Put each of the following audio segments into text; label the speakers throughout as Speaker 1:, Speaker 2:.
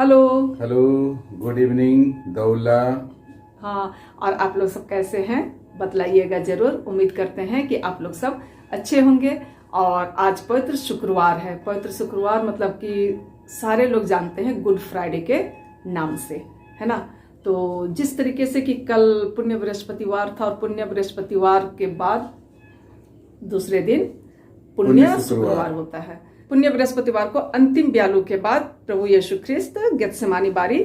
Speaker 1: Hello.
Speaker 2: Hello, good evening Daula.
Speaker 1: हाँ, और आप लोग सब कैसे हैं बतलाइएगा जरूर। उम्मीद करते हैं कि आप लोग सब अच्छे होंगे। और आज पवित्र शुक्रवार है। पवित्र शुक्रवार मतलब कि सारे लोग जानते हैं गुड फ्राइडे के नाम से, है ना। तो जिस तरीके से कि कल पुण्य बृहस्पतिवार था और पुण्य बृहस्पतिवार के बाद दूसरे दिन पुण्य शुक्रवार होता है। पुण्य बृहस्पतिवार को अंतिम ब्यालू के बाद प्रभु यीशु ख्रिस्त गेत्सेमानी बारी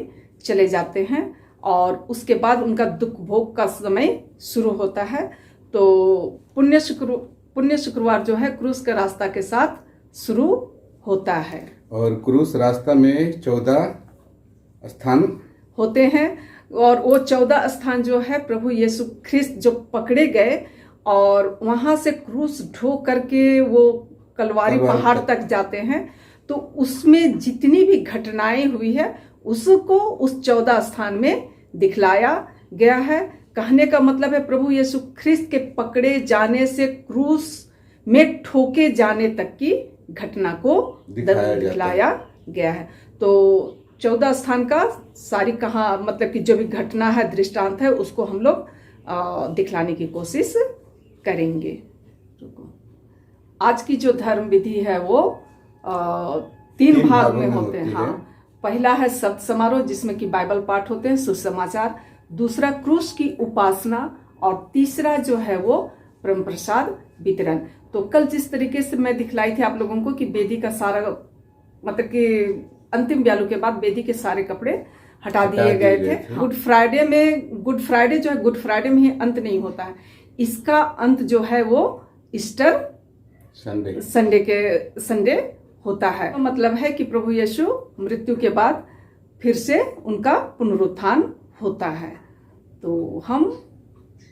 Speaker 1: चले जाते हैं और उसके बाद उनका दुख भोग का समय शुरू होता है। तो पुण्य शुक्रवार जो है क्रूस का रास्ता के साथ शुरू होता है।
Speaker 2: और क्रूस रास्ता में 14 स्थान
Speaker 1: होते हैं और वो 14 स्थान जो है प्रभु यीशु ख्रिस्त जो पकड़े गए और वहां से क्रूस ढो करके वो कलवारी पहाड़ तक जाते हैं। तो उसमें जितनी भी घटनाएं हुई है उसको उस 14 स्थान में दिखलाया गया है। कहने का मतलब है प्रभु यीशु ख्रिस्त के पकड़े जाने से क्रूस में ठोके जाने तक की घटना को दिखलाया गया है। तो 14 स्थान का सारी मतलब कि जो भी घटना है, दृष्टांत है, उसको हम लोग दिखलाने की कोशिश करेंगे। आज की जो धर्म विधि है वो 3 भाग में होते हैं। हाँ, पहला है सप्त समारोह जिसमें कि बाइबल पाठ होते हैं, सुसमाचार। दूसरा क्रूस की उपासना और तीसरा जो है वो परम प्रसाद वितरण। तो कल जिस तरीके से मैं दिखलाई थी आप लोगों को कि बेदी का सारा मतलब कि अंतिम ब्यालू के बाद बेदी के सारे कपड़े हटा दिए गए थे। गुड फ्राइडे जो है गुड फ्राइडे में ही अंत नहीं होता है। इसका अंत जो है वो ईस्टर संडे होता है। तो मतलब है कि प्रभु यीशु मृत्यु के बाद फिर से उनका पुनरुत्थान होता है। तो हम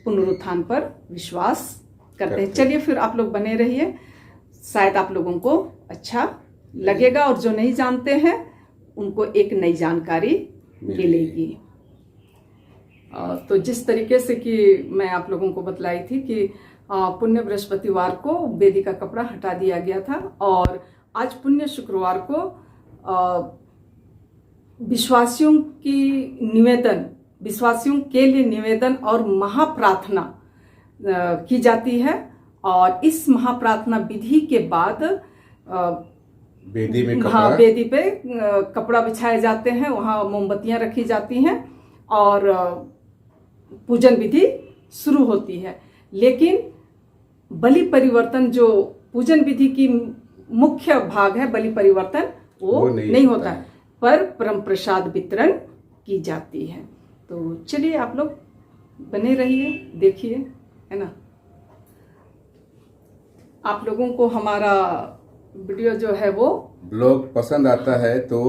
Speaker 1: पुनरुत्थान पर विश्वास करते हैं। चलिए फिर आप लोग बने रहिए, शायद आप लोगों को अच्छा लगेगा और जो नहीं जानते हैं उनको एक नई जानकारी मिलेगी। तो जिस तरीके से कि मैं आप लोगों को बतलाई थी कि पुण्य बृहस्पतिवार को बेदी का कपड़ा हटा दिया गया था और आज पुण्य शुक्रवार को विश्वासियों के लिए निवेदन और महाप्रार्थना की जाती है। और इस महाप्रार्थना विधि के बाद बेदी पे कपड़ा बिछाए जाते हैं, वहाँ मोमबत्तियां रखी जाती हैं और पूजन विधि शुरू होती है। लेकिन बलि परिवर्तन जो पूजन विधि की मुख्य भाग है, बलि परिवर्तन वो नहीं होता है, पर परम प्रसाद वितरण की जाती है। तो चलिए आप लोग बने रहिए, देखिए, है ना। आप लोगों को हमारा वीडियो जो है वो
Speaker 2: ब्लॉग पसंद आता है तो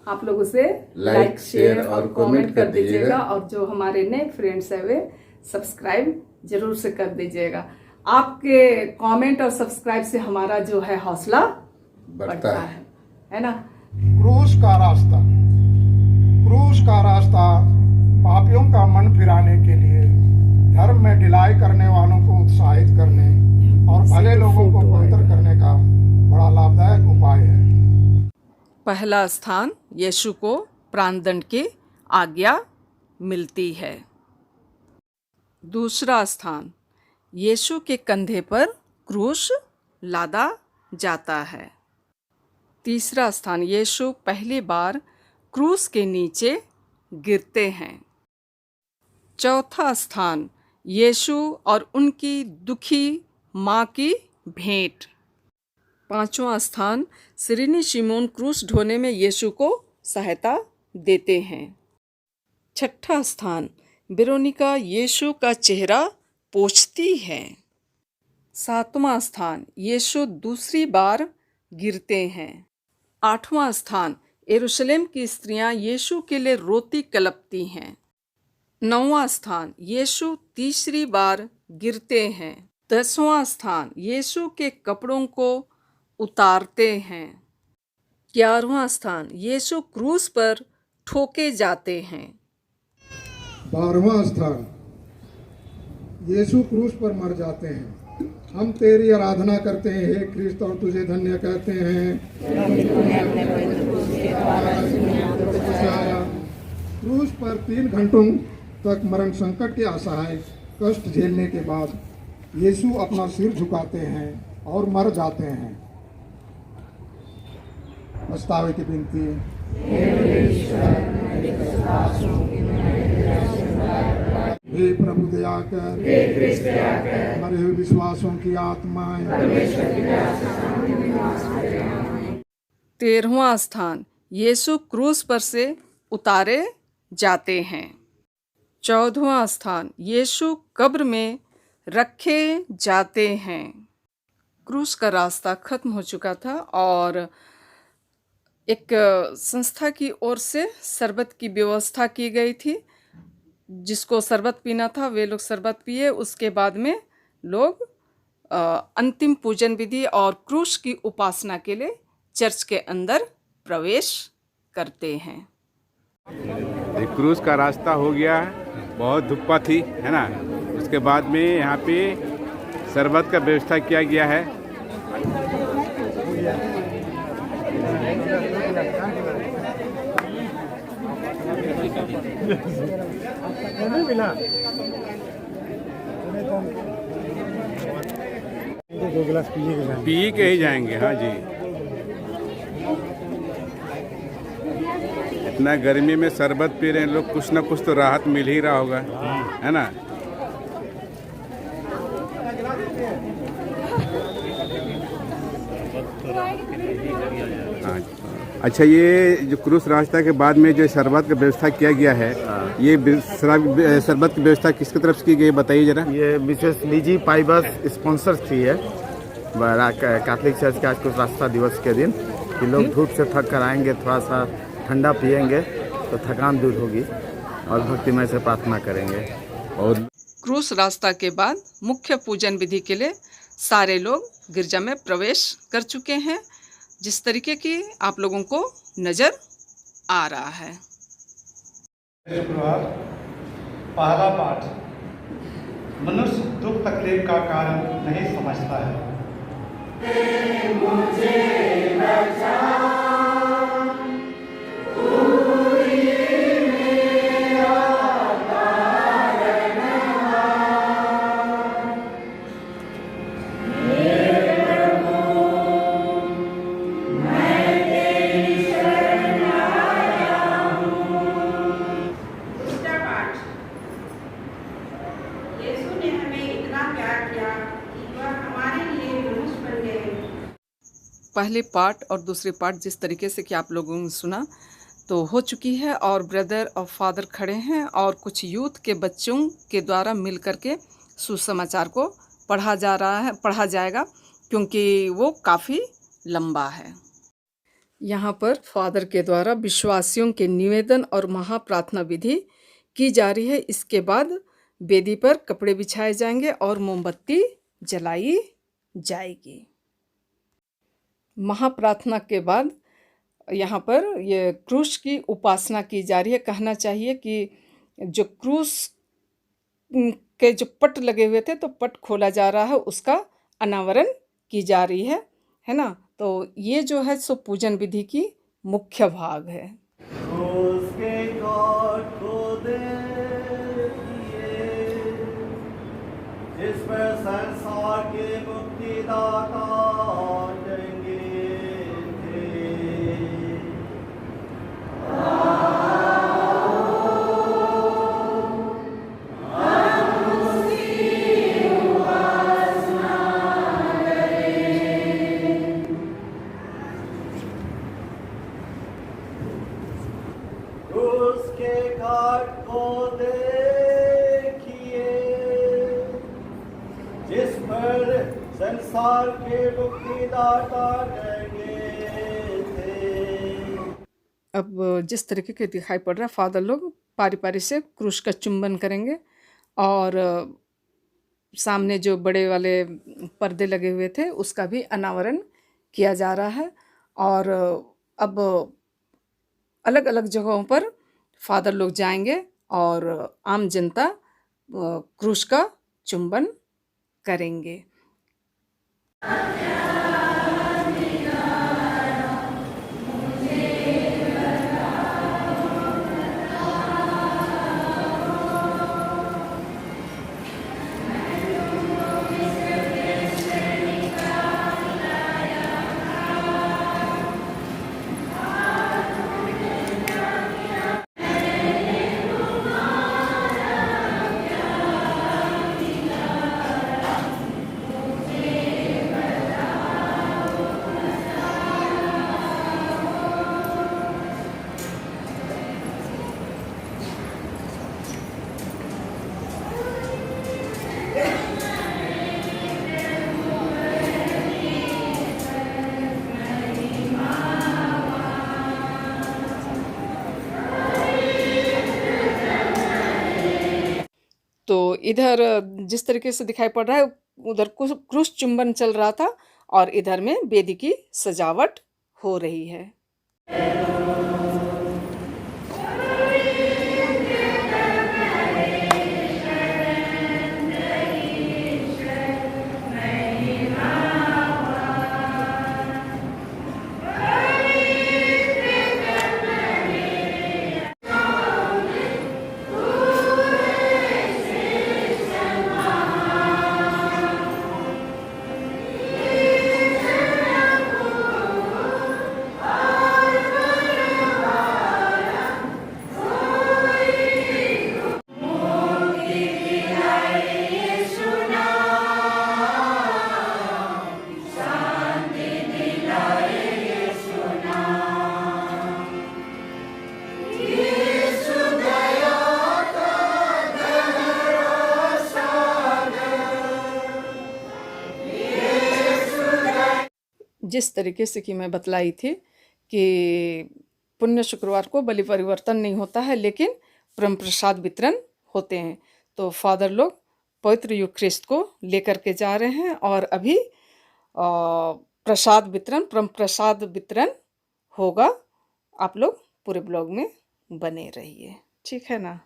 Speaker 1: आप लोग उसे लाइक शेयर और कमेंट कर दीजिएगा। और जो हमारे नए फ्रेंड्स है वे सब्सक्राइब जरूर से कर दीजिएगा। आपके कमेंट और सब्सक्राइब से हमारा जो है हौसला बढ़ता है ना।
Speaker 3: क्रूस का रास्ता पापियों का मन फिराने के लिए, धर्म में ढिलाई करने वालों को उत्साहित करने और भले लोगों को पवित्र करने का बड़ा लाभदायक उपाय है।
Speaker 1: पहला स्थान, यीशु को प्राणदंड की आज्ञा मिलती है। दूसरा स्थान, यीशु के कंधे पर क्रूस लादा जाता है। तीसरा स्थान, यीशु पहली बार क्रूस के नीचे गिरते हैं। चौथा स्थान, यीशु और उनकी दुखी माँ की भेंट। पांचवा स्थान, सिरिनी शिमोन क्रूस ढोने में यीशु को सहायता देते हैं। छठा स्थान, वेरोनिका यीशु का चेहरा पोंछती है। सातवां स्थान, यीशु दूसरी बार गिरते हैं। आठवां स्थान, यरूशलेम की स्त्रियां यीशु के लिए रोती कलपती हैं। नौवां स्थान, यीशु तीसरी बार गिरते हैं। 10वां स्थान, यीशु के कपड़ों को उतारते हैं। 11वां स्थान, यीशु क्रूस पर ठोके जाते हैं।
Speaker 3: 12वां स्थान, यीशु क्रूस पर मर जाते हैं। हम तेरी आराधना करते हैं हे क्रिस्त और तुझे धन्य कहते हैं। पर 3 घंटों तक मरण संकट के असहाय कष्ट झेलने के बाद यीशु अपना सिर झुकाते हैं और मर जाते हैं। पछतावे की विनती। हे प्रभु दया कर, मरे हुए विश्वासों की आत्माएं
Speaker 1: 13वां स्थान, यीशु क्रूस पर से उतारे जाते हैं। 14वां स्थान, यीशु कब्र में रखे जाते हैं। क्रूस का रास्ता खत्म हो चुका था और एक संस्था की ओर से शरबत की व्यवस्था की गई थी। जिसको शरबत पीना था वे लोग शरबत पिए। उसके बाद में लोग अंतिम पूजन विधि और क्रूस की उपासना के लिए चर्च के अंदर प्रवेश करते हैं।
Speaker 4: क्रूस का रास्ता हो गया, बहुत धुप्पा थी, है ना। उसके बाद में यहाँ पे शरबत का व्यवस्था किया गया है। पी के ही जाएंगे। हाँ जी, इतना गर्मी में शरबत पी रहे हैं लोग, कुछ ना कुछ तो राहत मिल ही रहा होगा, है ना। हाँ, अच्छा, ये जो क्रूस रास्ता के बाद में जो शरबत का व्यवस्था किया गया है, ये शरबत की व्यवस्था किसकी तरफ से की गई बताइए जरा।
Speaker 5: ये मिसेस लीजी पाइबस स्पॉन्सर थी है कैथोलिक चर्च के आज कुछ रास्ता दिवस के दिन कि लोग धूप से थक कर आएंगे, थोड़ा सा ठंडा पिएंगे तो थकान दूर होगी और भक्तिमय से प्रार्थना करेंगे। और
Speaker 1: क्रूस रास्ता के बाद मुख्य पूजन विधि के लिए सारे लोग गिरजा में प्रवेश कर चुके हैं, जिस तरीके की आप लोगों को नजर आ रहा है।
Speaker 6: शुक्रवार पहला पाठ, मनुष्य दुख तकलीफ का कारण नहीं समझता है।
Speaker 1: पहले पार्ट और दूसरे पार्ट जिस तरीके से कि आप लोगों ने सुना तो हो चुकी है, और ब्रदर और फादर खड़े हैं और कुछ यूथ के बच्चों के द्वारा मिल करके सुसमाचार को पढ़ा जाएगा क्योंकि वो काफ़ी लंबा है। यहाँ पर फादर के द्वारा विश्वासियों के निवेदन और महाप्रार्थना विधि की जा रही है। इसके बाद वेदी पर कपड़े बिछाए जाएंगे और मोमबत्ती जलाई जाएगी। महाप्रार्थना के बाद यहाँ पर ये क्रूस की उपासना की जा रही है। कहना चाहिए कि जो क्रूस के जो पट लगे हुए थे तो पट खोला जा रहा है, उसका अनावरण की जा रही है ना। तो ये जो है सो पूजन विधि की मुख्य भाग है।
Speaker 6: जिस पर संसार के मुक्तिदाता उसके घाट को देखिए, जिस पर संसार के मुक्तिदाता टंगे थे।
Speaker 1: अब जिस तरीके के दिखाई पड़ रहा है, फादर लोग पारी पारी से क्रूस का चुंबन करेंगे और सामने जो बड़े वाले पर्दे लगे हुए थे उसका भी अनावरण किया जा रहा है। और अब अलग अलग जगहों पर फादर लोग जाएंगे और आम जनता क्रूस का चुंबन करेंगे। तो इधर जिस तरीके से दिखाई पड़ रहा है, उधर क्रूस चुंबन चल रहा था और इधर में वेदी की सजावट हो रही है। जिस तरीके से कि मैं बतलाई थी कि पुण्य शुक्रवार को बलि परिवर्तन नहीं होता है, लेकिन परम प्रसाद वितरण होते हैं। तो फादर लोग पवित्र यूक्रिस्ट को लेकर के जा रहे हैं और अभी प्रसाद वितरण, परम प्रसाद वितरण होगा। आप लोग पूरे ब्लॉग में बने रहिए, ठीक है ना।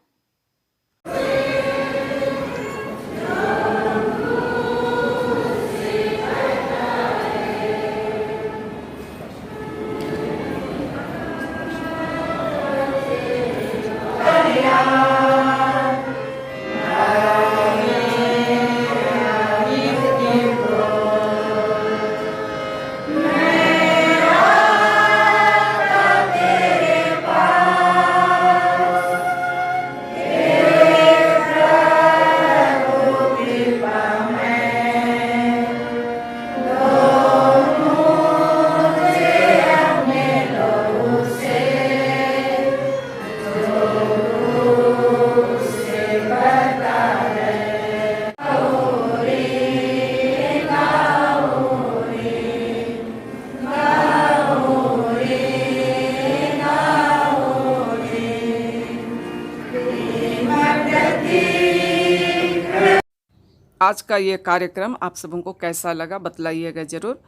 Speaker 1: आज का ये कार्यक्रम आप सबों को कैसा लगा बतलाइएगा ज़रूर।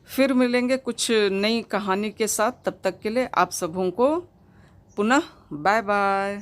Speaker 1: फिर मिलेंगे कुछ नई कहानी के साथ। तब तक के लिए आप सबों को पुनः बाय बाय।